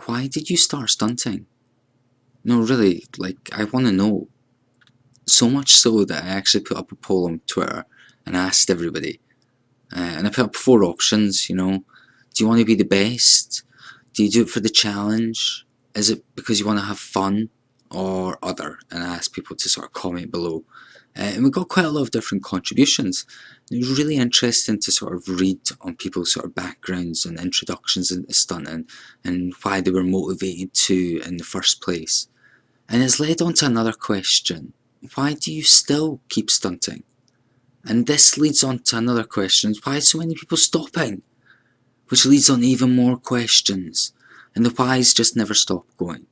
why did you start stunting? No, really, like, I want to know. So much so that I actually put up a poll on Twitter and asked everybody. And I put up 4 options, you know. Do you want to be the best? Do you do it for the challenge? Is it because you want to have fun? Or other? And I asked people to sort of comment below. And we got quite a lot of different contributions. It was really interesting to sort of read on people's sort of backgrounds and introductions into stunting and why they were motivated to in the first place. And it's led on to another question. Why do you still keep stunting? And this leads on to another question. Why are so many people stopping? Which leads on to even more questions. And the whys just never stop going.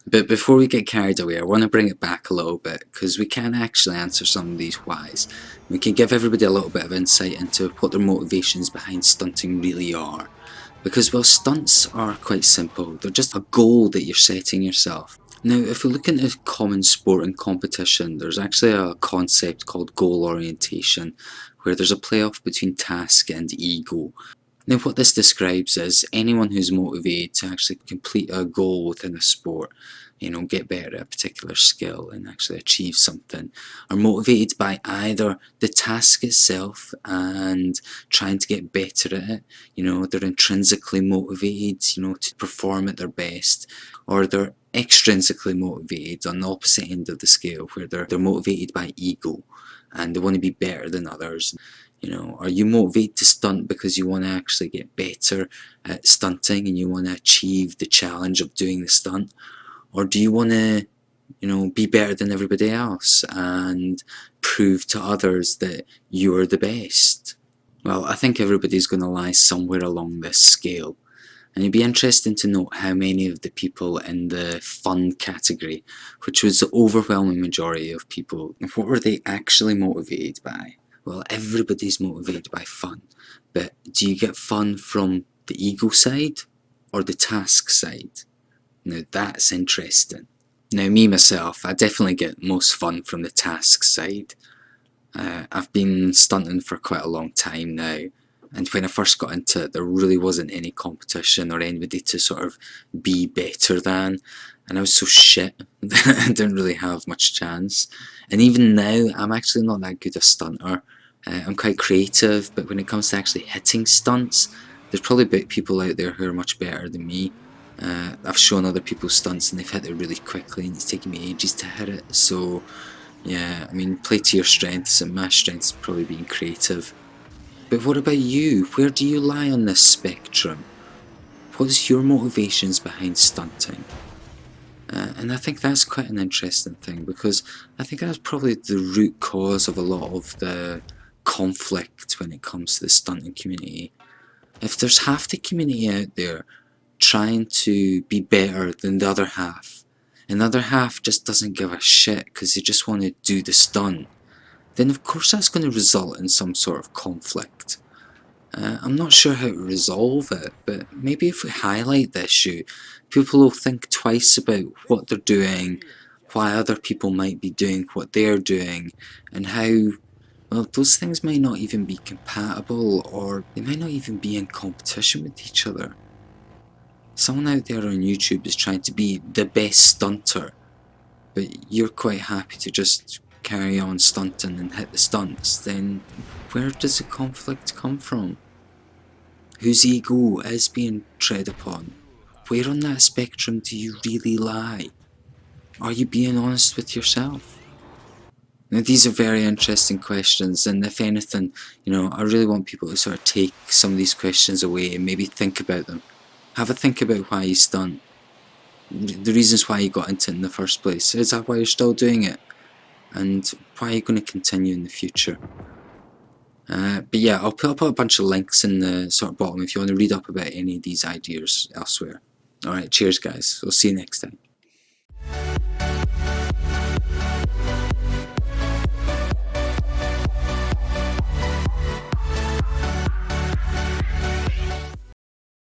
But before we get carried away, I want to bring it back a little bit, because we can actually answer some of these whys. We can give everybody a little bit of insight into what their motivations behind stunting really are. Because, well, stunts are quite simple. They're just a goal that you're setting yourself. Now, if we look into common sport and competition, there's actually a concept called goal orientation, where there's a playoff between task and ego. Now, what this describes is anyone who's motivated to actually complete a goal within a sport, you know, get better at a particular skill and actually achieve something, are motivated by either the task itself and trying to get better at it, you know, they're intrinsically motivated, you know, to perform at their best, or they're extrinsically motivated on the opposite end of the scale, where they're motivated by ego and they want to be better than others. You know, are you motivated to stunt because you want to actually get better at stunting and you want to achieve the challenge of doing the stunt? Or do you want to, you know, be better than everybody else and prove to others that you're the best? Well, I think everybody's going to lie somewhere along this scale. And it'd be interesting to note how many of the people in the fun category, which was the overwhelming majority of people, what were they actually motivated by? Well, everybody's motivated by fun, but do you get fun from the ego side or the task side? Now that's interesting. Now me myself, I definitely get most fun from the task side. I've been stunting for quite a long time now, and when I first got into it there really wasn't any competition or anybody to sort of be better than, and I was so shit that I didn't really have much chance. And even now I'm actually not that good a stunter. I'm quite creative, but when it comes to actually hitting stunts, there's probably people out there who are much better than me. I've shown other people's stunts and they've hit it really quickly and it's taken me ages to hit it, so yeah, I mean, play to your strengths, and my strengths probably being creative. But what about you? Where do you lie on this spectrum? What is your motivations behind stunting? And I think that's quite an interesting thing, because I think that's probably the root cause of a lot of the conflict when it comes to the stunting community. If there's half the community out there trying to be better than the other half, and the other half just doesn't give a shit because they just want to do the stunt, then of course that's going to result in some sort of conflict. I'm not sure how to resolve it, but maybe if we highlight the issue, people will think twice about what they're doing, why other people might be doing what they're doing, and how, well, those things might not even be compatible, or they might not even be in competition with each other. Someone out there on YouTube is trying to be the best stunter, but you're quite happy to just carry on stunting and hit the stunts, then where does the conflict come from? Whose ego is being tread upon? Where on that spectrum do you really lie? Are you being honest with yourself? Now, these are very interesting questions, and if anything, you know, I really want people to sort of take some of these questions away and maybe think about them. Have a think about why you stunt. The reasons why you got into it in the first place. Is that why you're still doing it? And why are you going to continue in the future? But yeah, I'll put up a bunch of links in the sort of bottom if you want to read up about any of these ideas elsewhere. Alright, cheers guys. We'll see you next time.